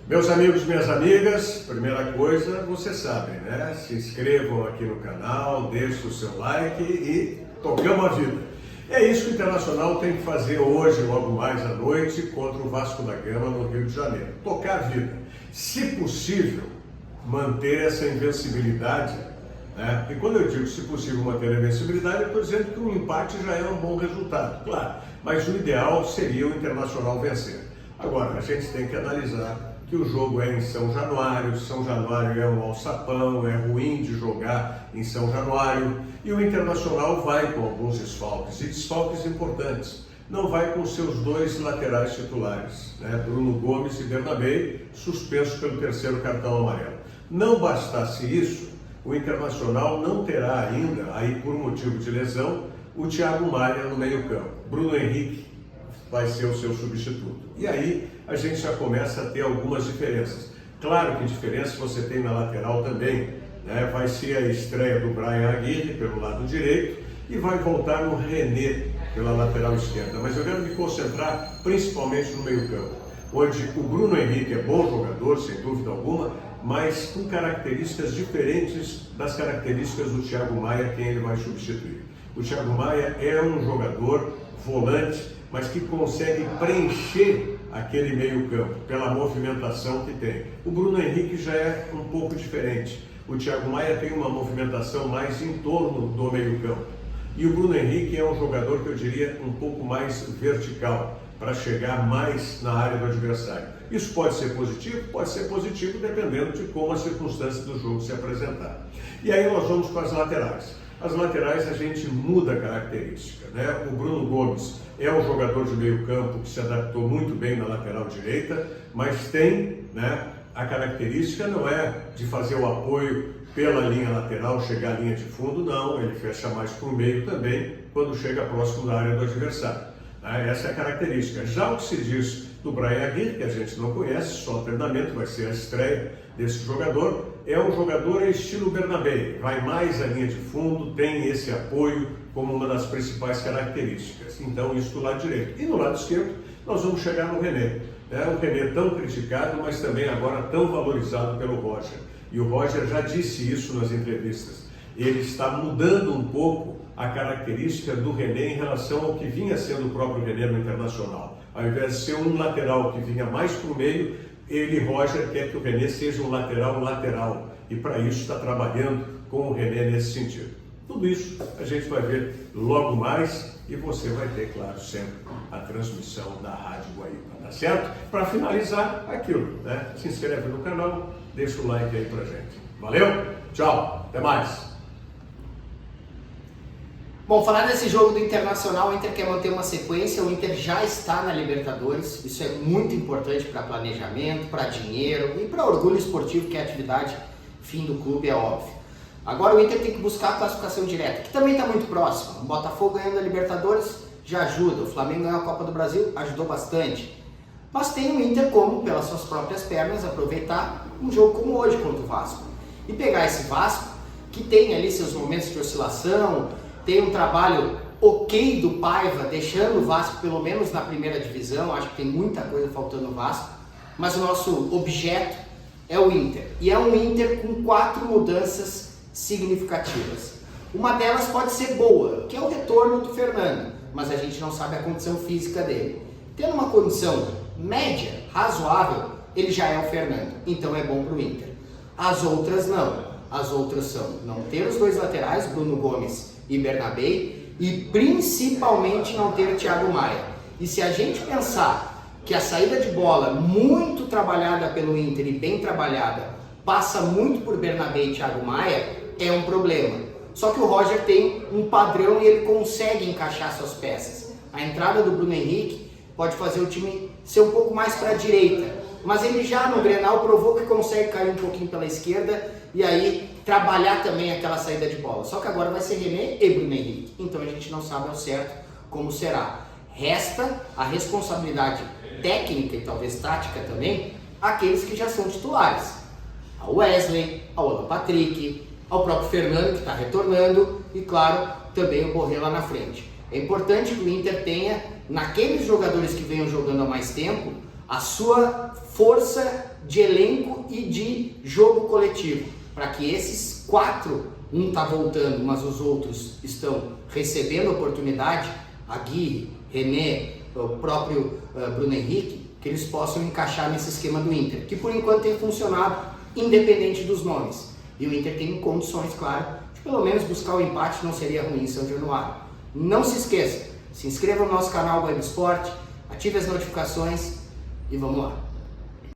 Meus amigos, minhas amigas, primeira coisa, vocês sabem, né? Se inscrevam aqui no canal, deixem o seu like e tocamos a vida. É isso que o Internacional tem que fazer hoje, logo mais à noite, contra o Vasco da Gama no Rio de Janeiro. Tocar a vida. Se possível, manter essa invencibilidade, né? E quando eu digo se possível manter a invencibilidade, eu estou dizendo que um empate já é um bom resultado, claro. Mas o ideal seria o Internacional vencer. Agora, a gente tem que analisar que o jogo é em São Januário é um alçapão, é ruim de jogar em São Januário, e o Internacional vai com alguns desfalques, e desfalques importantes. Não vai com seus dois laterais titulares, né? Bruno Gomes e Bernabei, suspensos pelo terceiro cartão amarelo. Não bastasse isso, o Internacional não terá ainda, aí por motivo de lesão, o Thiago Maia no meio-campo. Bruno Henrique vai ser o seu substituto. E aí a gente já começa a ter algumas diferenças. Claro que diferenças você tem na lateral também, né? Vai ser a estreia do Bryan Aguirre pelo lado direito e vai voltar o René pela lateral esquerda. Mas eu quero me concentrar principalmente no meio-campo, onde o Bruno Henrique é bom jogador, sem dúvida alguma, mas com características diferentes das características do Thiago Maia, quem ele vai substituir. O Thiago Maia é um jogador volante, mas que consegue preencher aquele meio-campo pela movimentação que tem. O Bruno Henrique já é um pouco diferente. O Thiago Maia tem uma movimentação mais em torno do meio-campo. E o Bruno Henrique é um jogador que eu diria um pouco mais vertical, para chegar mais na área do adversário. Isso pode ser positivo dependendo de como as circunstâncias do jogo se apresentar. E aí nós vamos com as laterais. As laterais a gente muda a característica, né? O Bruno Gomes é um jogador de meio campo que se adaptou muito bem na lateral direita, mas tem, né, a característica não é de fazer o apoio pela linha lateral, chegar à linha de fundo, não, ele fecha mais para o meio também, quando chega próximo da área do adversário. Essa é a característica. Já o que se diz do Bryan Aguirre, que a gente não conhece, só treinamento, vai ser a estreia desse jogador, é um jogador estilo Bernabei, vai mais à linha de fundo, tem esse apoio como uma das principais características. Então isso do lado direito. E no lado esquerdo nós vamos chegar no René. O René tão criticado, mas também agora tão valorizado pelo Roger. E o Roger já disse isso nas entrevistas. Ele está mudando um pouco a característica do René em relação ao que vinha sendo o próprio René no Internacional. Ao invés de ser um lateral que vinha mais para o meio, Roger, quer que o René seja um lateral. E para isso está trabalhando com o René nesse sentido. Tudo isso a gente vai ver logo mais e você vai ter, claro, sempre a transmissão da Rádio Guaíba, tá certo? Para finalizar, aquilo, né? Se inscreve no canal, deixa o like aí pra gente. Valeu? Tchau, até mais! Bom, falar desse jogo do Internacional, o Inter quer manter uma sequência, o Inter já está na Libertadores, isso é muito importante para planejamento, para dinheiro e para orgulho esportivo, que é a atividade fim do clube, é óbvio. Agora o Inter tem que buscar a classificação direta, que também está muito próximo. O Botafogo ganhando a Libertadores já ajuda, o Flamengo ganhou a Copa do Brasil, ajudou bastante. Mas tem o Inter como, pelas suas próprias pernas, aproveitar um jogo como hoje contra o Vasco. E pegar esse Vasco, que tem ali seus momentos de oscilação, tem um trabalho ok do Paiva, deixando o Vasco pelo menos na primeira divisão, acho que tem muita coisa faltando no Vasco, mas o nosso objeto é o Inter. E é um Inter com 4 mudanças significativas. Uma delas pode ser boa, que é o retorno do Fernando, mas a gente não sabe a condição física dele. Tendo uma condição média, razoável, ele já é o Fernando, então é bom para o Inter. As outras não. As outras são não ter os dois laterais, Bruno Gomes e Bernabei, e principalmente não ter o Thiago Maia. E se a gente pensar que a saída de bola muito trabalhada pelo Inter e bem trabalhada passa muito por Bernabei e Thiago Maia, é um problema. Só que o Roger tem um padrão e ele consegue encaixar suas peças. A entrada do Bruno Henrique pode fazer o time ser um pouco mais para a direita, mas ele já no Grenal provou que consegue cair um pouquinho pela esquerda e aí trabalhar também aquela saída de bola. Só que agora vai ser René e Bruno Henrique, então a gente não sabe ao certo como será. Resta a responsabilidade técnica e talvez tática também àqueles que já são titulares. Ao Wesley, ao Alan Patrick, ao próprio Fernando que está retornando e claro, também o Borré lá na frente. É importante que o Inter tenha, naqueles jogadores que venham jogando há mais tempo, a sua força de elenco e de jogo coletivo, para que esses 4, um está voltando, mas os outros estão recebendo oportunidade, a Gui, René, o próprio Bruno Henrique, que eles possam encaixar nesse esquema do Inter, que por enquanto tem funcionado independente dos nomes. E o Inter tem condições, claro, de pelo menos buscar o empate, não seria ruim em São Januário. Não se esqueça, se inscreva no nosso canal Web Sport, ative as notificações e vamos lá.